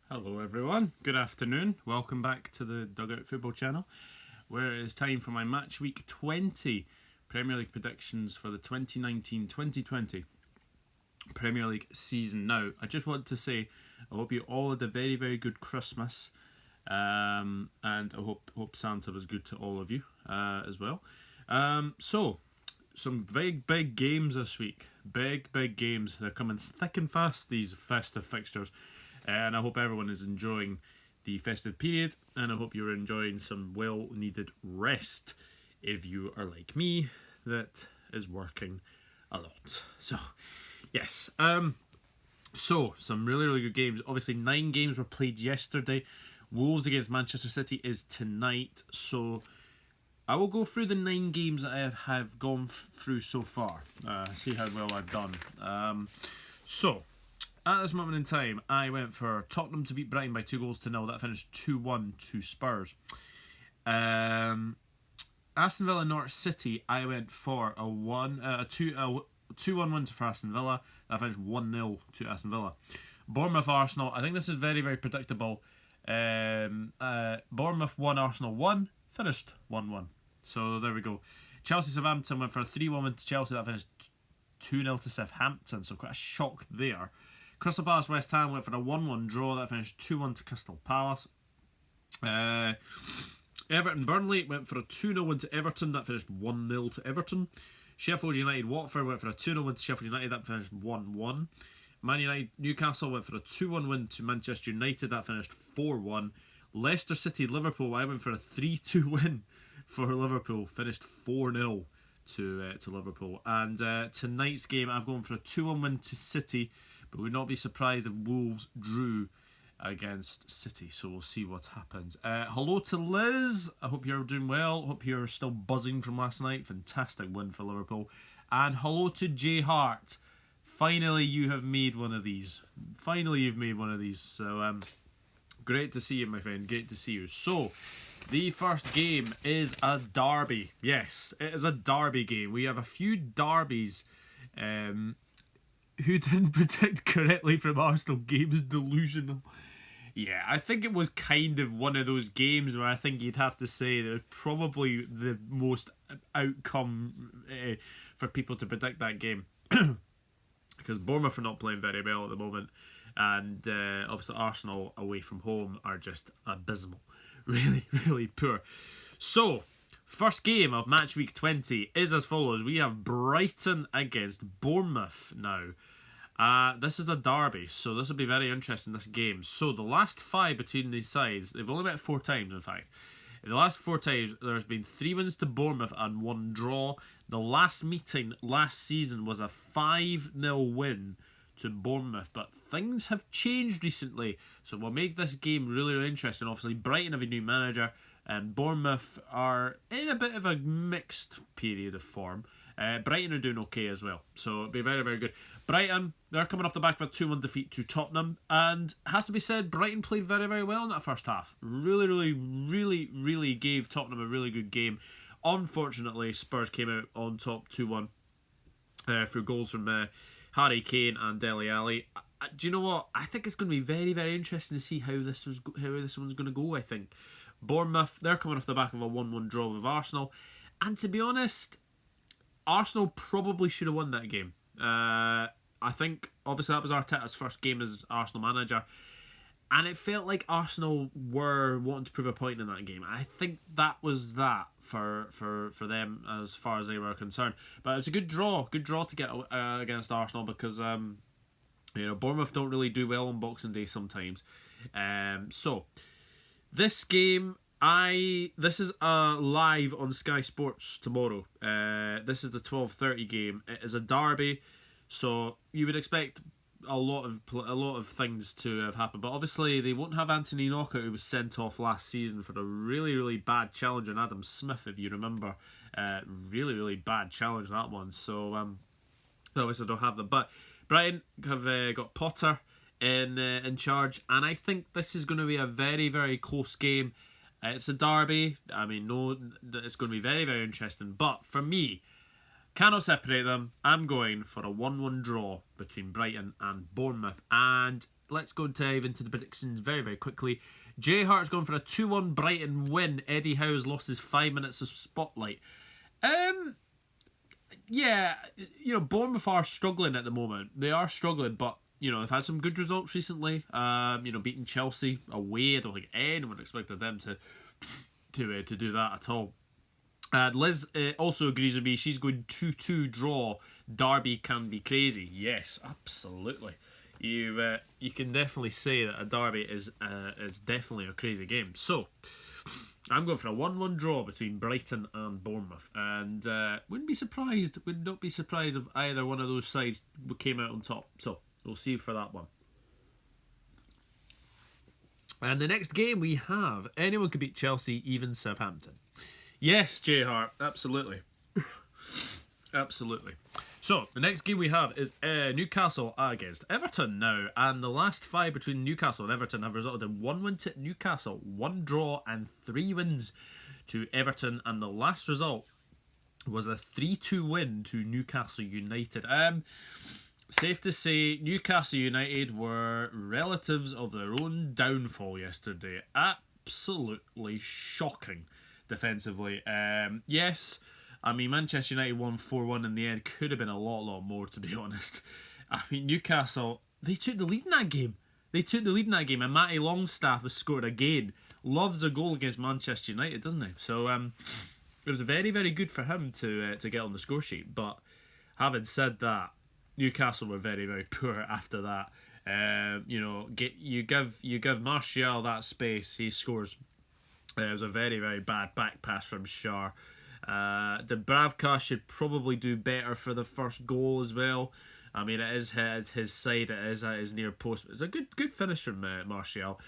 Hello everyone, good afternoon, welcome back to the Dugout Football channel, where it is time for my Match Week 20 Premier League predictions for the 2019-2020 Premier League season. Now, I just want to say, I hope you all had a very, very good Christmas, and I hope Santa was good to all of you as well. So, some big games this week, big games. They're coming thick and fast, these festive fixtures. And I hope everyone is enjoying the festive period, and I hope you're enjoying some well-needed rest if you are like me, that is working a lot. So, yes. So, some really good games. Obviously, 9 games were played yesterday. Wolves against Manchester City is tonight. So, I will go through the 9 games that I have gone through so far. See how well I've done. So, at this moment in time, I went for Tottenham to beat Brighton by 2-0. That finished 2-1 to Spurs. Aston Villa Norwich City, I went for a 2-1 win for Aston Villa. That finished 1-0 to Aston Villa. Bournemouth Arsenal, I think this is very predictable. Bournemouth 1, Arsenal 1, finished 1-1. So there we go. Chelsea Southampton went for a 3-1 win to Chelsea. That finished 2-0 to Southampton. So quite a shock there. Crystal Palace West Ham went for a 1-1 draw. That finished 2-1 to Crystal Palace. Everton Burnley went for a 2-0 win to Everton. That finished 1-0 to Everton. Sheffield United Watford went for a 2-0 win to Sheffield United. That finished 1-1. Man United Newcastle went for a 2-1 win to Manchester United. That finished 4-1. Leicester City Liverpool, I went for a 3-2 win for Liverpool. Finished 4-0 to Liverpool. And tonight's game, I've gone for a 2-1 win to City. But would not be surprised if Wolves drew against City. So we'll see what happens. Hello to Liz. I hope you're doing well. Hope you're still buzzing from last night. Fantastic win for Liverpool. And hello to J Hart. Finally, you have made one of these. So great to see you, my friend. Great to see you. So the first game is a derby. Yes, it is a derby game. We have a few derbies. Who didn't predict correctly from Arsenal games delusional. Yeah, I think it was kind of one of those games where I think you'd have to say that it was probably the most outcome for people to predict that game. Because Bournemouth are not playing very well at the moment, and obviously Arsenal away from home are just abysmal. Really poor. So, first game of Match Week 20 is as follows. We have Brighton against Bournemouth now. This is a derby, so this will be very interesting, this game. So the last 5 between these sides, they've only met 4 times, in fact. In the last 4 times, there's been 3 wins to Bournemouth and 1 draw. The last meeting last season was a 5-0 win to Bournemouth, but things have changed recently, so we'll make this game really interesting. Obviously, Brighton have a new manager, and Bournemouth are in a bit of a mixed period of form. Brighton are doing okay as well, so it'll be very good. Brighton, they're coming off the back of a 2-1 defeat to Tottenham, and has to be said, Brighton played very well in that first half. Really gave Tottenham a really good game. Unfortunately, Spurs came out on top 2-1 through goals from Harry Kane and Dele Alli. Do you know what? I think it's going to be very interesting to see how this one's going to go. I think Bournemouth, they're coming off the back of a 1-1 draw with Arsenal, and to be honest, Arsenal probably should have won that game. I think, obviously, that was Arteta's first game as Arsenal manager, and it felt like Arsenal were wanting to prove a point in that game. I think that was that for them as far as they were concerned. But it was a good draw to get against Arsenal, because Bournemouth don't really do well on Boxing Day sometimes. So this game, this is live on Sky Sports tomorrow. This is the 12:30 game. It is a derby, so you would expect a lot of things to have happened. But obviously, they won't have Anthony Knockout, who was sent off last season for a really bad challenge on Adam Smith, if you remember. Really bad challenge, that one. So obviously, don't have them. But Brighton have got Potter in charge, and I think this is going to be a very close game. It's a derby. I mean, it's going to be very interesting. But for me, cannot separate them. I'm going for a 1-1 draw between Brighton and Bournemouth. And let's go dive into the predictions very, very quickly. Jay Hart's going for a 2-1 Brighton win. Eddie Howe's lost his 5 minutes of spotlight. Yeah, Bournemouth are struggling at the moment. They are struggling, but they've had some good results recently. Beating Chelsea away. I don't think anyone expected them to do that at all. Liz also agrees with me. She's going 2-2 draw. Derby can be crazy. Yes, absolutely. You can definitely say that a derby is definitely a crazy game. So I'm going for a 1-1 draw between Brighton and Bournemouth, and would not be surprised if either one of those sides came out on top. So we'll see for that one. And the next game we have, anyone could beat Chelsea, even Southampton. Yes, Jay Hart, absolutely. Absolutely. So, the next game we have is Newcastle against Everton now. And the last 5 between Newcastle and Everton have resulted in 1 win to Newcastle, 1 draw and 3 wins to Everton. And the last result was a 3-2 win to Newcastle United. Safe to say, Newcastle United were relatives of their own downfall yesterday. Absolutely shocking defensively. Yes, I mean, Manchester United won 4-1 in the end. Could have been a lot more, to be honest. I mean, Newcastle, they took the lead in that game. And Matty Longstaff has scored again. Loves a goal against Manchester United, doesn't he? So it was very, very good for him to get on the score sheet. But having said that, Newcastle were very, very poor after that. You give Martial that space, he scores. It was a very, very bad back pass from Schär. Dubravka should probably do better for the first goal as well. I mean, it is his side, it is at his near post. It's a good finish from Martial.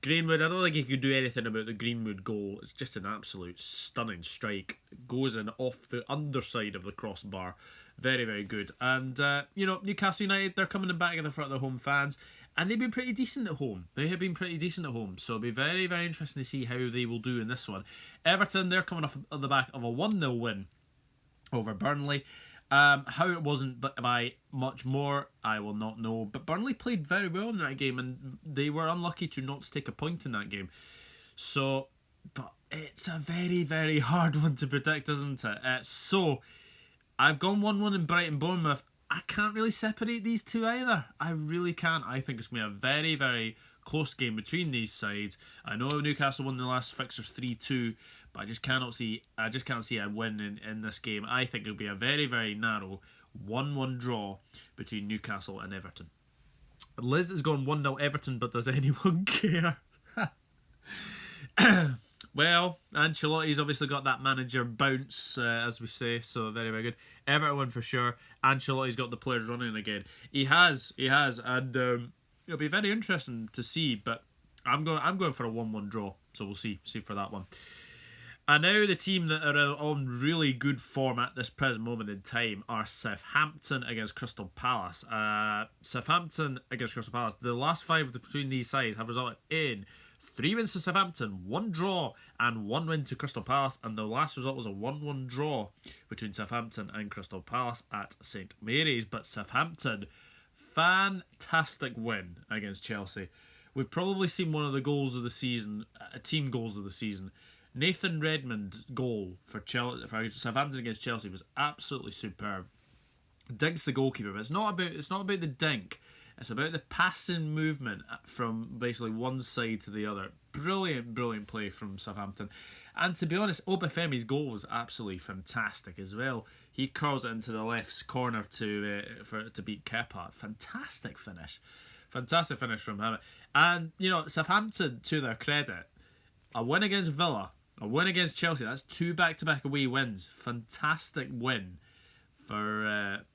Greenwood, I don't think he could do anything about the Greenwood goal. It's just an absolute stunning strike. It goes in off the underside of the crossbar. Very, very good. And, Newcastle United, they're coming back in front of their home fans. And they've been pretty decent at home. So it'll be very, very interesting to see how they will do in this one. Everton, they're coming off the back of a 1-0 win over Burnley. How it wasn't by much more, I will not know. But Burnley played very well in that game, and they were unlucky to not take a point in that game. So, but it's a very, very hard one to predict, isn't it? So, I've gone 1-1 in Brighton Bournemouth. I can't really separate these two either. I really can't. I think it's going to be a very, very close game between these sides. I know Newcastle won the last fixture 3-2, but I just can't see a win in this game. I think it'll be a very, very narrow 1-1 draw between Newcastle and Everton. Liz has gone 1-0 Everton, but does anyone care? Well, Ancelotti's obviously got that manager bounce, as we say, so very, very good. Everton win for sure. Ancelotti's got the players running again. He has, and it'll be very interesting to see. But I'm going for a 1-1 draw, so we'll see for that one. And now the team that are on really good form at this present moment in time are Southampton against Crystal Palace. Southampton against Crystal Palace. The last 5 between these sides have resulted in 3 wins to Southampton, 1 draw, and 1 win to Crystal Palace. And the last result was a 1-1 draw between Southampton and Crystal Palace at St Mary's. But Southampton, fantastic win against Chelsea. We've probably seen one of the goals of the season, team goals of the season. Nathan Redmond's goal for Southampton against Chelsea was absolutely superb. Dink's the goalkeeper, but it's not about the dink. It's about the passing movement from basically one side to the other. Brilliant play from Southampton. And to be honest, Obafemi's goal was absolutely fantastic as well. He curls it into the left corner to beat Kepa. Fantastic finish from him. And Southampton, to their credit, a win against Villa, a win against Chelsea. That's 2 back-to-back away wins. Fantastic win for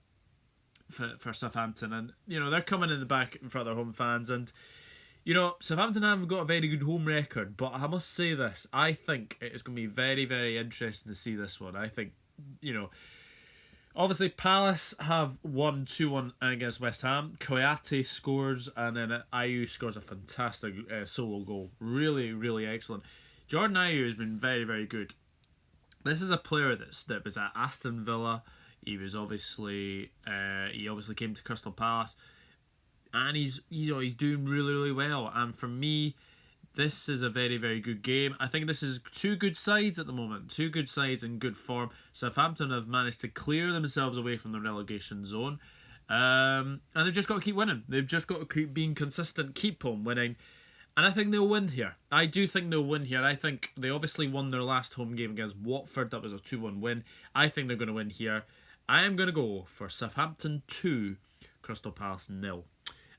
Southampton, and they're coming in the back in front of their home fans, and Southampton haven't got a very good home record, but I must say this, I think it is going to be very, very interesting to see this one. I think obviously Palace have won 2-1 against West Ham. Koyate scores, and then Ayew scores a fantastic solo goal. Really, really excellent. Jordan Ayew has been very, very good. This is a player that was at Aston Villa. He was obviously came to Crystal Palace. and he's doing really, really well. And for me, this is a very, very good game. I think this is two good sides at the moment. Two good sides in good form. Southampton have managed to clear themselves away from the relegation zone. And they've just got to keep winning. They've just got to keep being consistent, keep on winning. And I think they'll win here. I do think they'll win here. I think they obviously won their last home game against Watford. That was a 2-1 win. I think they're going to win here. I am going to go for Southampton 2, Crystal Palace 0.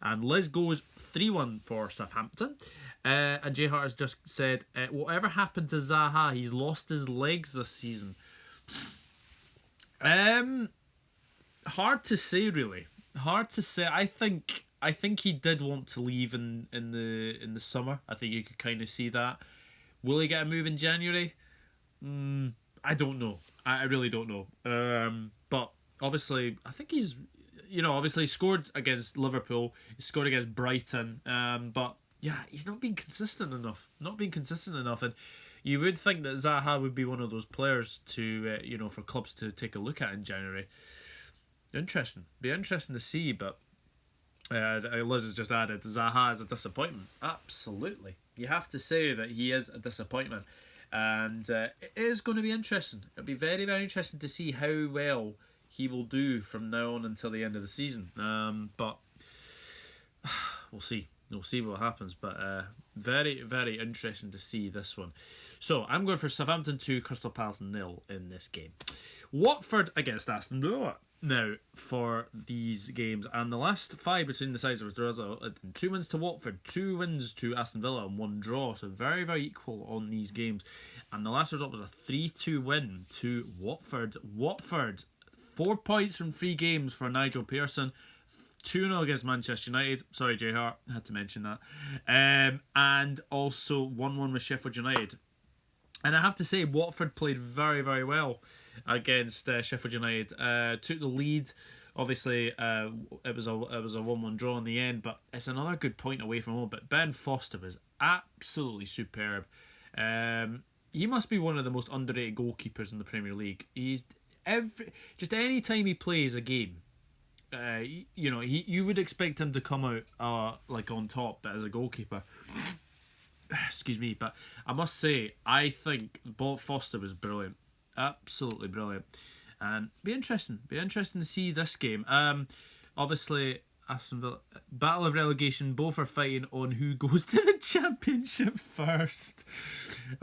And Liz goes 3-1 for Southampton. And J Hart has just said, whatever happened to Zaha? He's lost his legs this season. Hard to say, really. Hard to say. I think he did want to leave in the summer. I think you could kind of see that. Will he get a move in January? I don't know. I really don't know. But obviously, I think he's, obviously scored against Liverpool. He scored against Brighton. But yeah, he's not been consistent enough. And you would think that Zaha would be one of those players to, for clubs to take a look at in January. Interesting. Be interesting to see, but Liz has just added, Zaha is a disappointment. Absolutely. You have to say that he is a disappointment. And it is going to be interesting. It'll be very, very interesting to see how well he will do from now on until the end of the season. But we'll see. We'll see what happens. But very, very interesting to see this one. So I'm going for Southampton 2, Crystal Palace 0 in this game. Watford against Aston Villa now for these games, and the last 5 between the sides there was 2 wins to Watford, 2 wins to Aston Villa, and 1 draw, so very, very equal on these games. And the last result was a 3-2 win to Watford. 4 points from 3 games for Nigel Pearson, 2-0 against Manchester United. Sorry, J Hart, I had to mention that. And also 1-1 with Sheffield United. And I have to say, Watford played very, very well against Sheffield United. Took the lead. Obviously, it was a 1-1 draw in the end, but it's another good point away from home. But Ben Foster was absolutely superb. He must be one of the most underrated goalkeepers in the Premier League. He's any time he plays a game, you would expect him to come out like on top, but as a goalkeeper. Excuse me, but I must say, I think Bob Foster was brilliant. Absolutely brilliant. And be interesting to see this game. Obviously, Aston Villa, battle of relegation, both are fighting on who goes to the Championship first.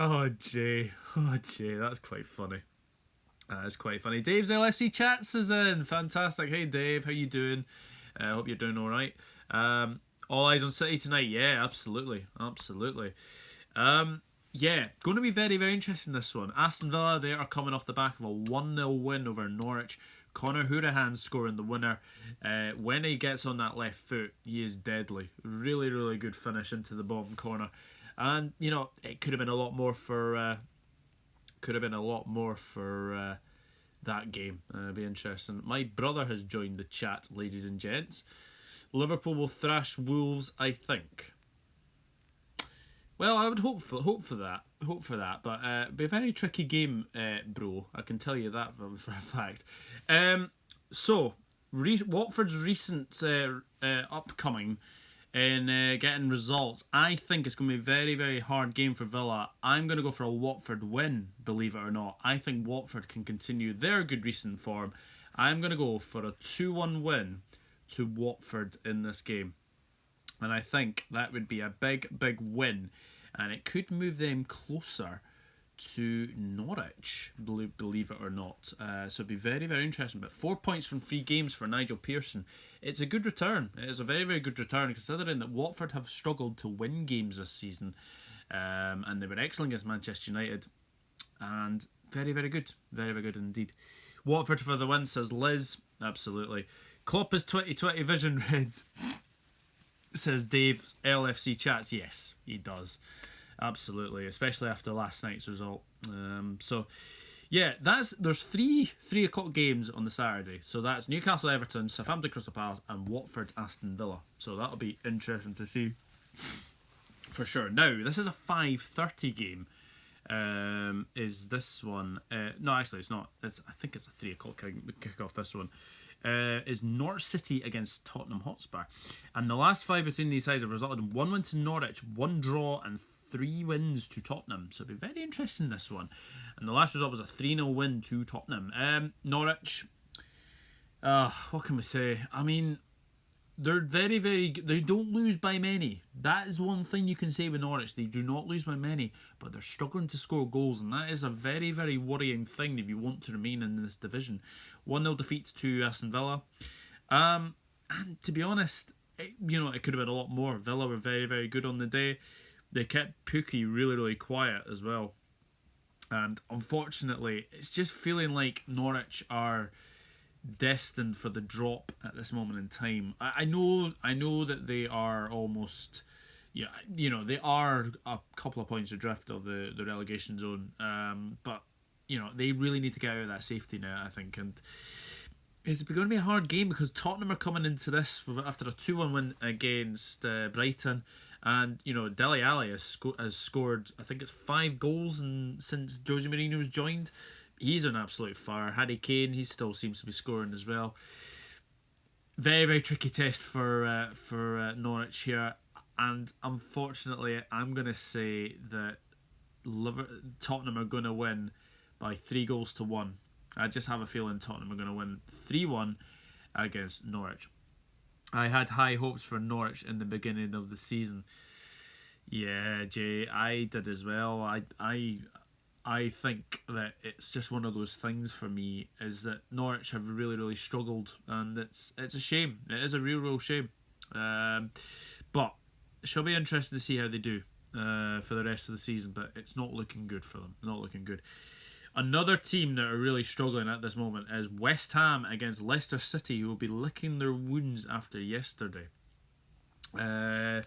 Oh, Jay, that's quite funny. That is quite funny. Dave's LFC Chats is in. Fantastic. Hey, Dave, how you doing? I hope you're doing all right. All eyes on City tonight. Yeah, absolutely. Yeah, going to be very, very interesting, this one. Aston Villa, they are coming off the back of a 1-0 win over Norwich. Conor Hourihane scoring the winner. When he gets on that left foot, he is deadly. Really, really good finish into the bottom corner. And, it could have been a lot more for... that game. It'll be interesting. My brother has joined the chat, ladies and gents. Liverpool will thrash Wolves, I think. Well, I would hope for that. But it'll be a very tricky game, bro. I can tell you that for a fact. So, Watford's recent upcoming in getting results, I think it's going to be a very, very hard game for Villa. I'm going to go for a Watford win, believe it or not. I think Watford can continue their good recent form. I'm going to go for a 2-1 win to Watford in this game. And I think that would be a big, big win. And it could move them closer to Norwich, believe it or not. So it'd be very, very interesting. But 4 points from 3 games for Nigel Pearson. It's a good return. It is a very, very good return, considering that Watford have struggled to win games this season. And they were excellent against Manchester United. And very, very good. Very, very good indeed. Watford for the win, says Liz. Absolutely. Klopp is 2020 vision red, says Dave's LFC Chats. Yes, he does. Absolutely, especially after last night's result. So, yeah, there's 3 o'clock games on the Saturday. So that's Newcastle, Everton, Southampton, Crystal Palace, and Watford, Aston Villa. So that'll be interesting to see for sure. Now, this is a 5:30 game. Is this one? No, actually, it's not. I think it's a 3 o'clock kick off. This one. is Norwich City against Tottenham Hotspur. And the last 5 between these sides have resulted in 1 win to Norwich, 1 draw and 3 wins to Tottenham. So it'll be very interesting, this one. And the last result was a 3-0 win to Tottenham. Norwich, what can we say? I mean, they're very, they don't lose by many. That is one thing you can say with Norwich. They do not lose by many, but they're struggling to score goals, and that is a very, very worrying thing if you want to remain in this division. 1-0 defeat to Aston Villa. And to be honest, it could have been a lot more. Villa were very, very good on the day. They kept Pukki really, really quiet as well. And unfortunately, it's just feeling like Norwich are destined for the drop at this moment in time. I know that they are almost, they are a couple of points adrift of the relegation zone, but they really need to get out of that safety net, I think. And it's going to be a hard game because Tottenham are coming into this after a 2-1 win against Brighton. And, Dele Alli has scored, I think it's 5 goals since Jose Mourinho's joined. He's an absolute fire. Harry Kane, he still seems to be scoring as well. Very, very tricky test for Norwich here. And unfortunately, I'm going to say that Tottenham are going to win by 3-1. I just have a feeling Tottenham are going to win 3-1 against Norwich. I had high hopes for Norwich in the beginning of the season. Yeah, Jay, I did as well. I think that it's just one of those things for me, is that Norwich have really, really struggled, and it's a shame. It is a real shame. But it shall be interesting to see how they do for the rest of the season, but it's not looking good for them. Not looking good. Another team that are really struggling at this moment is West Ham against Leicester City, who will be licking their wounds after yesterday. And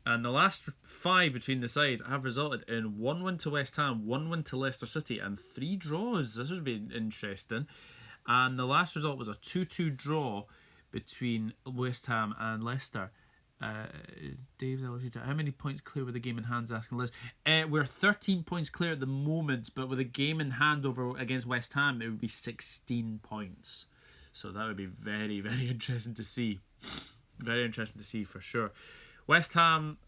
the last 5 between the sides have resulted in 1 win to West Ham, 1 win to Leicester City, and 3 draws. This has been interesting. And the last result was a 2-2 draw between West Ham and Leicester. Dave, how many points clear with the game in hand? Asking Liz. We're 13 points clear at the moment, but with a game in hand over against West Ham, it would be 16 points. So that would be very, very interesting to see. Very interesting to see for sure. West Ham,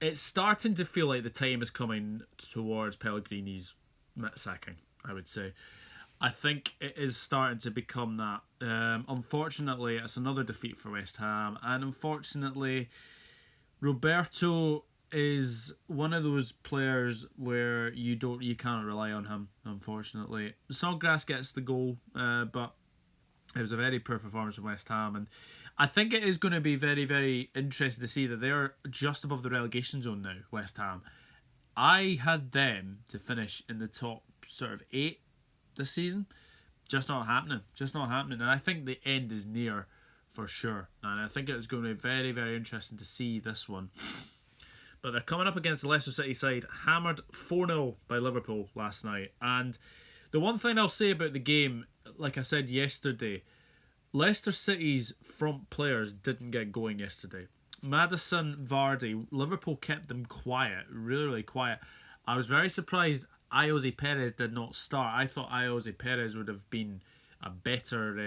it's starting to feel like the time is coming towards Pellegrini's sacking, I would say. I think it is starting to become that. Unfortunately, it's another defeat for West Ham, and unfortunately, Roberto is one of those players where you can't rely on him. Unfortunately, Snodgrass gets the goal, but it was a very poor performance from West Ham, and I think it is going to be very, very interesting to see that they're just above the relegation zone now. West Ham, I had them to finish in the top sort of 8 this season. Just not happening. And I think the end is near for sure. And I think it's going to be very, very interesting to see this one. But they're coming up against the Leicester City side, hammered 4-0 by Liverpool last night. And the one thing I'll say about the game, like I said yesterday, Leicester City's front players didn't get going yesterday. Maddison, Vardy, Liverpool kept them quiet, really, really quiet. I was very surprised Ayoze Perez did not start. I thought Ayoze Perez would have been a better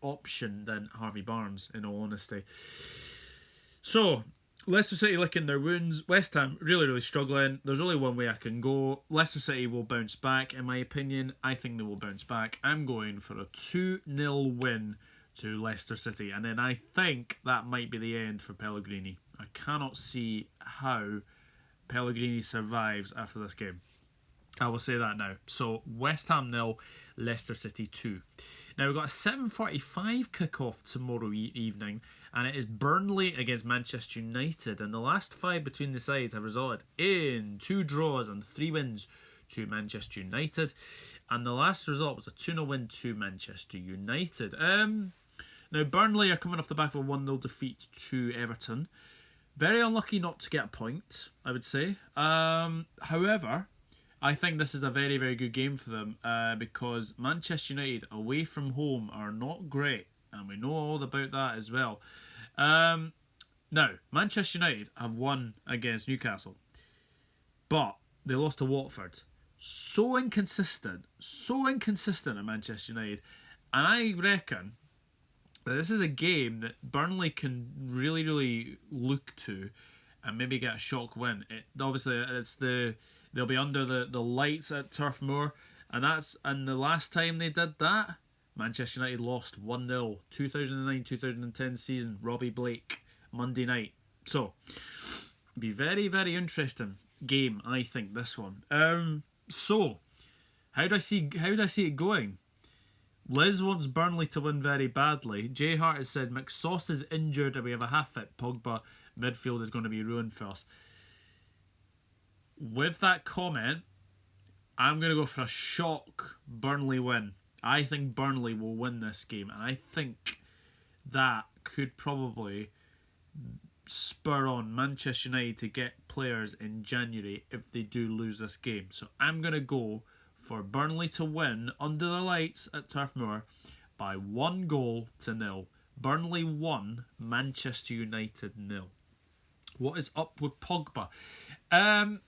option than Harvey Barnes, in all honesty. So, Leicester City licking their wounds. West Ham really, really struggling. There's only one way I can go. Leicester City will bounce back, in my opinion. I think they will bounce back. I'm going for a 2-0 win to Leicester City. And then I think that might be the end for Pellegrini. I cannot see how Pellegrini survives after this game. I will say that now. So West Ham 0, Leicester City 2. Now we've got a 7:45 kickoff tomorrow evening, and it is Burnley against Manchester United. And the last 5 between the sides have resulted in 2 draws and 3 wins to Manchester United. And the last result was a 2-0 win to Manchester United. Now Burnley are coming off the back of a 1-0 defeat to Everton. Very unlucky not to get a point, I would say. However, I think this is a very, very good game for them because Manchester United away from home are not great, and we know all about that as well. Now, Manchester United have won against Newcastle, but they lost to Watford. so inconsistent at Manchester United, and I reckon that this is a game that Burnley can really, really look to and maybe get a shock win. They'll be under the lights at Turf Moor, and the last time they did that, Manchester United lost 1-0, 2009-2010 season, Robbie Blake, Monday night. So, be very, very interesting game, I think, this one. So, how do I see it going? Liz wants Burnley to win very badly. Jay Hart has said McSauce is injured and we have a half-fit Pogba. Midfield is going to be ruined for us. With that comment, I'm going to go for a shock Burnley win. I think Burnley will win this game, and I think that could probably spur on Manchester United to get players in January if they do lose this game. So I'm going to go for Burnley to win under the lights at Turf Moor by 1-0. Burnley 1, Manchester United 0. What is up with Pogba? Hard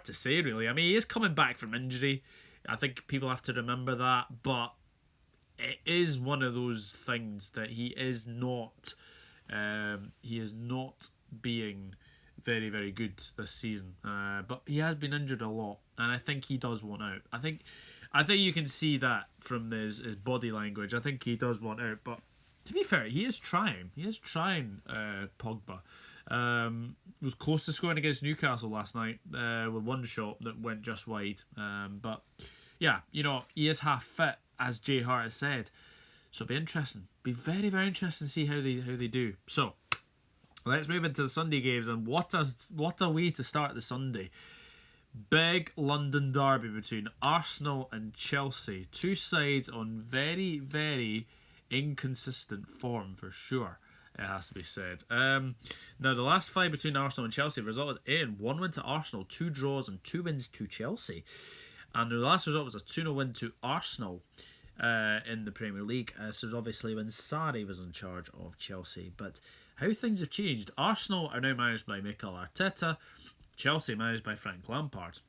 to say, really. I mean, he is coming back from injury. I think people have to remember that, but it is one of those things that he is not being very, very good this season. But he has been injured a lot, and I think he does want out. I think you can see that from his body language. I think he does want out, but to be fair, he is trying. Pogba. Was close to scoring against Newcastle last night with one shot that went just wide. But yeah, he is half fit, as Jay Hart has said. So it'll be interesting. Be very, very interesting to see how they do. So let's move into the Sunday games, and what a way to start the Sunday. Big London derby between Arsenal and Chelsea. Two sides on very, very inconsistent form for sure. It has to be said. Now, the last 5 between Arsenal and Chelsea resulted in 1 win to Arsenal, 2 draws, and 2 wins to Chelsea. And the last result was a 2-0 win to Arsenal in the Premier League. This was obviously when Sarri was in charge of Chelsea. But how things have changed. Arsenal are now managed by Mikel Arteta. Chelsea managed by Frank Lampard.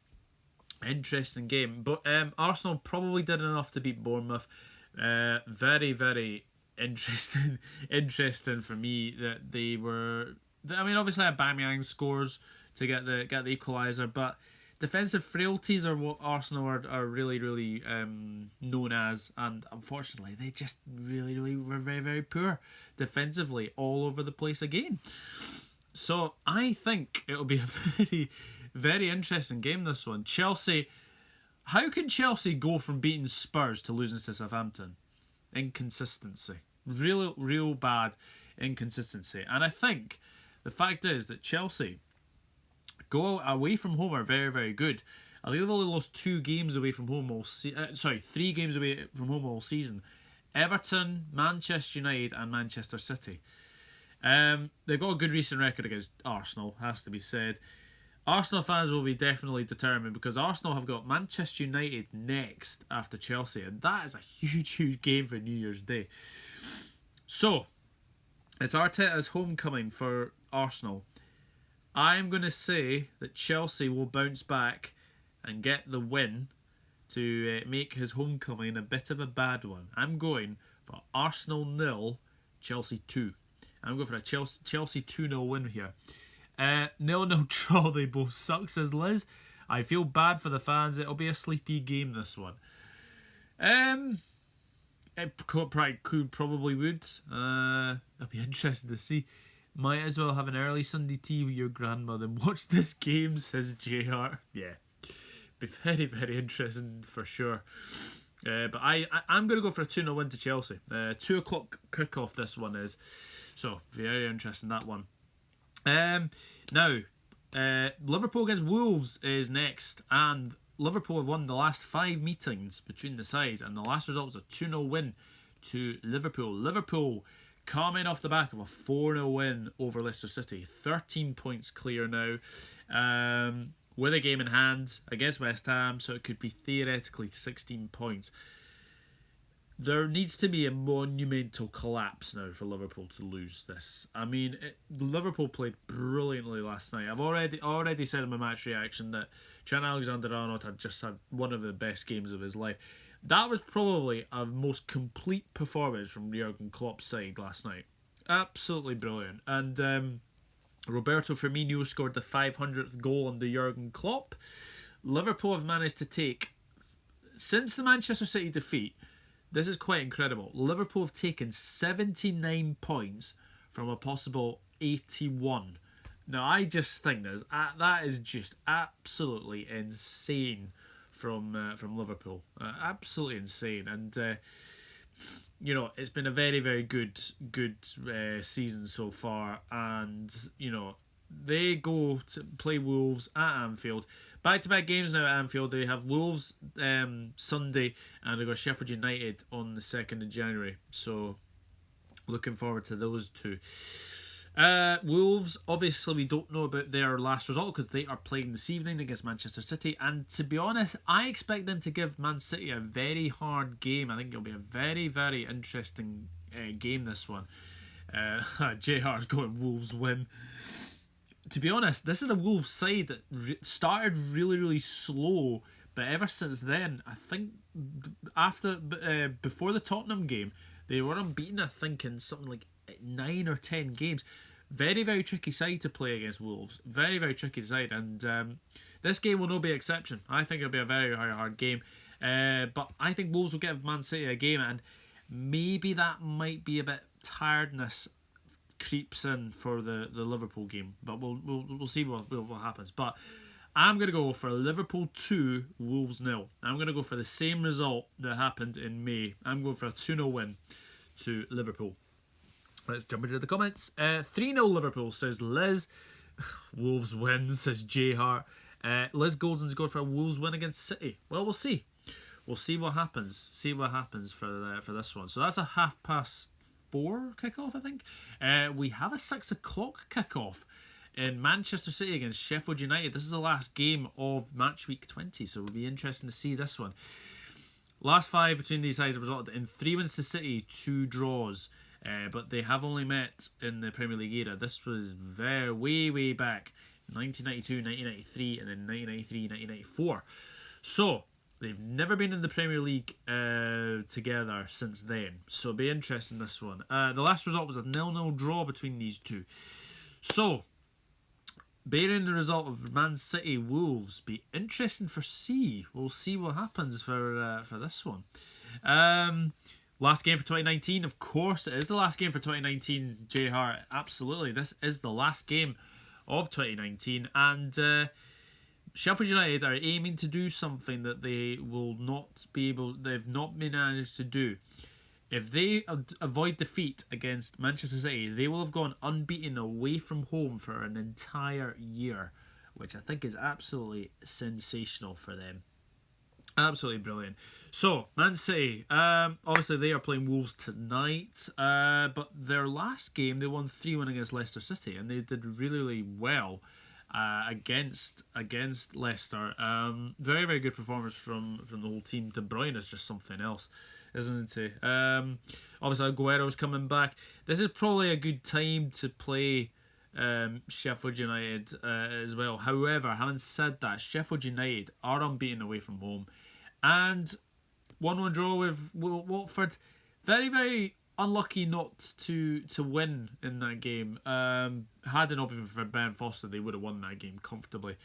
Interesting game. But Arsenal probably did enough to beat Bournemouth. Very, very interesting for me that they were. I mean, obviously Aubameyang scores to get the equaliser, but defensive frailties are what Arsenal are really, really known as, and unfortunately they just really, really were very, very poor defensively all over the place again. So I think it'll be a very, very interesting game, this one. Chelsea, how can Chelsea go from beating Spurs to losing to Southampton? Inconsistency. Real bad inconsistency. And I think the fact is that Chelsea go away from home are very, very good. I think they've only lost 2 games away from home 3 games away from home all season. Everton, Manchester United and Manchester City. They've got a good recent record against Arsenal, has to be said. Arsenal fans will be definitely determined because Arsenal have got Manchester United next after Chelsea, and that is a huge, huge game for New Year's Day. So, it's Arteta's homecoming for Arsenal. I'm going to say that Chelsea will bounce back and get the win to make his homecoming a bit of a bad one. I'm going for Arsenal 0, Chelsea 2. I'm going for a Chelsea 2-0 win here. 0-0 draw, they both suck, says Liz. I feel bad for the fans. It'll be a sleepy game, this one. It probably would. It'll be interesting to see. Might as well have an early Sunday tea with your grandmother and watch this game, says JR. Yeah, be very, very interesting for sure. But I'm going to go for a 2-0 win to Chelsea. 2 o'clock kickoff this one is. So, very interesting, that one. Now, Liverpool against Wolves is next, and Liverpool have won the last 5 meetings between the sides, and the last result was a 2-0 win to Liverpool. Liverpool coming off the back of a 4-0 win over Leicester City. 13 points clear now, with a game in hand against West Ham, so it could be theoretically 16 points. There needs to be a monumental collapse now for Liverpool to lose this. I mean, Liverpool played brilliantly last night. I've already said in my match reaction that Trent Alexander-Arnold had just had one of the best games of his life. That was probably a most complete performance from Jurgen Klopp's side last night. Absolutely brilliant. And Roberto Firmino scored the 500th goal under Jurgen Klopp. Liverpool have managed to take, since the Manchester City defeat, this is quite incredible. Liverpool have taken 79 points from a possible 81. Now, I just think that is just absolutely insane from Liverpool. Absolutely insane. And, it's been a very, very good season so far. And, they go to play Wolves at Anfield. Back-to-back games now at Anfield. They have Wolves Sunday and they got Sheffield United on the 2nd of January. So, looking forward to those two. Wolves, obviously we don't know about their last result because they are playing this evening against Manchester City. And to be honest, I expect them to give Man City a very hard game. I think it'll be a very, very interesting game, this one. JR's going Wolves win. To be honest, this is a Wolves side that started really, really slow, but ever since then, I think before the Tottenham game, they were unbeaten, I think, in something like 9 or 10 games. Very, very tricky side to play against Wolves. Very, very tricky side, and this game will not be an exception. I think it'll be a very, very hard game, but I think Wolves will give Man City a game, and maybe that might be a bit tiredness creeps in for the Liverpool game, but we'll see what happens. But I'm going to go for Liverpool 2, Wolves 0. I'm going to go for the same result that happened in May. I'm going for a 2-0 win to Liverpool. Let's jump into the comments. 3-0 Liverpool, says Liz. Wolves win, says J Hart. Liz Golden's going for a Wolves win against City. Well, we'll see. We'll see what happens. See what happens for this one. So that's a 4:30 kickoff, I think. We have a 6 o'clock kickoff in Manchester City against Sheffield United. This is the last game of Matchweek 20, so it'll be interesting to see this one. Last 5 between these sides have resulted in 3 wins to City, 2 draws. But they have only met in the Premier League era. This was way back, 1992, 1993, and then 1993, 1994. So they've never been in the Premier League together since then. So it'll be interesting, this one. The last result was a 0-0 draw between these two. So, bearing the result of Man City Wolves, be interesting for C. We'll see what happens for this one. Last game for 2019, of course, it is the last game for 2019, J Hart. Absolutely, this is the last game of 2019, and Sheffield United are aiming to do something that they will not be able. They've not been managed to do. If they avoid defeat against Manchester City, they will have gone unbeaten away from home for an entire year, which I think is absolutely sensational for them. Absolutely brilliant. So, Man City, obviously they are playing Wolves tonight, but their last game they won 3-1 against Leicester City, and they did really, really well against Leicester. Very, very good performance from the whole team. De Bruyne is just something else, isn't he? Obviously Aguero's coming back. This is probably a good time to play Sheffield United as well. However, having said that, Sheffield United are unbeaten away from home, and 1-1 draw with Watford. Very, very unlucky not to win in that game. Had it not been for Ben Foster, they would have won that game comfortably.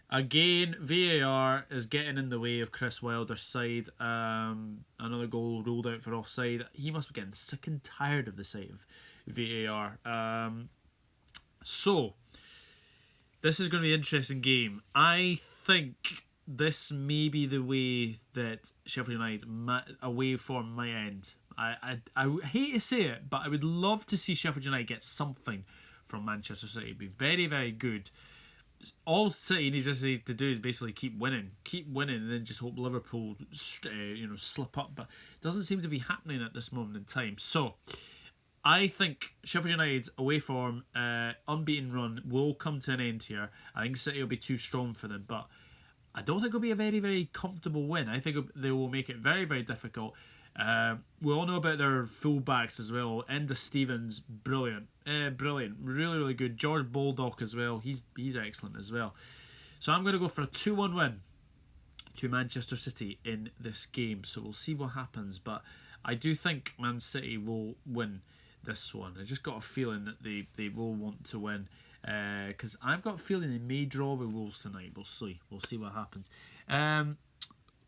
Again, VAR is getting in the way of Chris Wilder's side. Another goal ruled out for offside. He must be getting sick and tired of the sight of VAR. So, this is going to be an interesting game. I think this may be the way that Sheffield United away form might end. I hate to say it, but I would love to see Sheffield United get something from Manchester City. It'd be very, very good. All City needs to do is basically keep winning, and then just hope Liverpool, slip up. But it doesn't seem to be happening at this moment in time. So, I think Sheffield United's away form, unbeaten run will come to an end here. I think City will be too strong for them, but I don't think it'll be a very, very comfortable win. I think they will make it very, very difficult. We all know about their full-backs as well. Enda Stevens, brilliant. Brilliant. Really, really good. George Baldock as well. He's excellent as well. So I'm going to go for a 2-1 win to Manchester City in this game. So we'll see what happens. But I do think Man City will win this one. I just got a feeling that they will want to win. Because I've got a feeling they may draw with Wolves tonight. We'll see. We'll see what happens.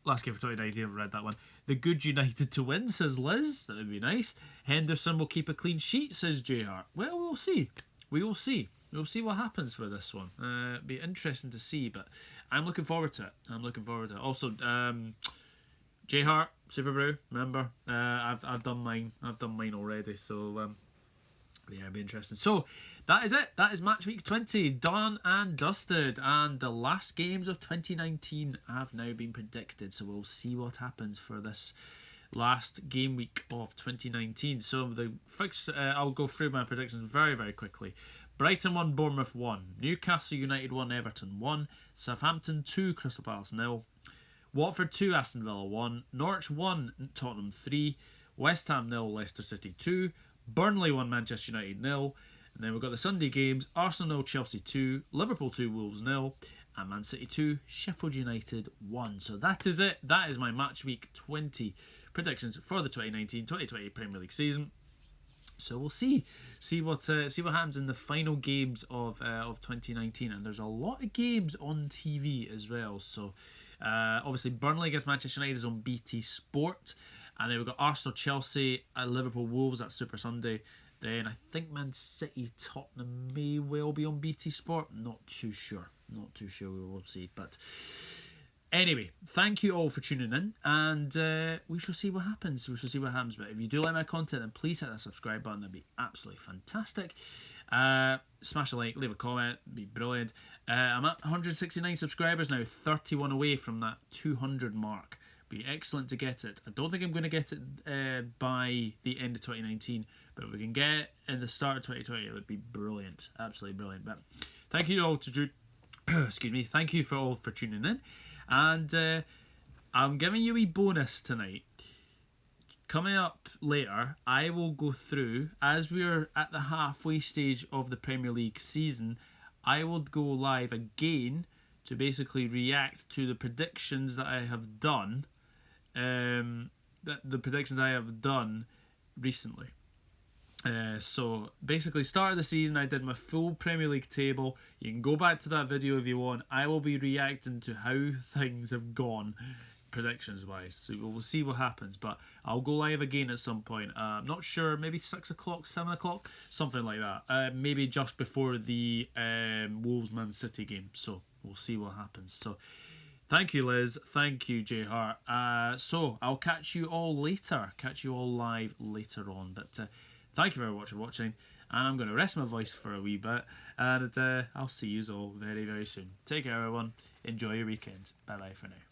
Last game for 2019, I've read that one. The good United to win, says Liz. That would be nice. Henderson will keep a clean sheet, says J Hart. Well, we'll see. We will see. We'll see what happens for this one. It'll be interesting to see, but I'm looking forward to it. Also, J Hart, Super Brew, remember? I've done mine. I've done mine already, so yeah, it'll be interesting. So that is it. That is Match Week 20 done and dusted, and the last games of 2019 have now been predicted. So we'll see what happens for this last game week of 2019. So the I'll go through my predictions very, very quickly. Brighton 1, Bournemouth 1, Newcastle United 1, Everton 1, Southampton 2, Crystal Palace 0, Watford 2, Aston Villa 1, Norwich 1, Tottenham 3, West Ham 0, Leicester City 2, Burnley 1, Manchester United 0, and then we've got the Sunday games: Arsenal 0, Chelsea 2, Liverpool 2, Wolves 0, and Man City 2, Sheffield United 1. So that is it. That is my Match Week 20 predictions for the 2019-2020 Premier League season. So we'll see what happens in the final games of 2019, and there's a lot of games on TV as well. So obviously Burnley against Manchester United is on BT Sport, and then we've got Arsenal, Chelsea, Liverpool, Wolves at Super Sunday. Then I think Man City, Tottenham may well be on BT Sport. Not too sure. We will see, but. Anyway, thank you all for tuning in, and we shall see what happens. But if you do like my content, then please hit that subscribe button. That'd be absolutely fantastic. Smash a like, leave a comment, it'd be brilliant. I'm at 169 subscribers now, 31 away from that 200 mark. Be excellent to get it. I don't think I'm going to get it by the end of 2019, but if we can get it in the start of 2020, it would be brilliant, absolutely brilliant. But thank you all Thank you all for tuning in. And I'm giving you a bonus tonight. Coming up later, I will go through, as we're at the halfway stage of the Premier League season, I will go live again to basically react to the predictions that I have done, recently. So basically, start of the season, I did my full Premier League table. You can go back to that video if you want. I will be reacting to how things have gone predictions wise, so we'll see what happens. But I'll go live again at some point. I'm not sure, maybe 6 o'clock, 7 o'clock, something like that. Maybe just before the Wolves Man City game. So we'll see what happens. So thank you, Liz. Thank you, J Hart. So I'll catch you all later. Catch you all live later on. But thank you very much for watching, and I'm going to rest my voice for a wee bit, and I'll see you all very, very soon. Take care, everyone. Enjoy your weekend. Bye-bye for now.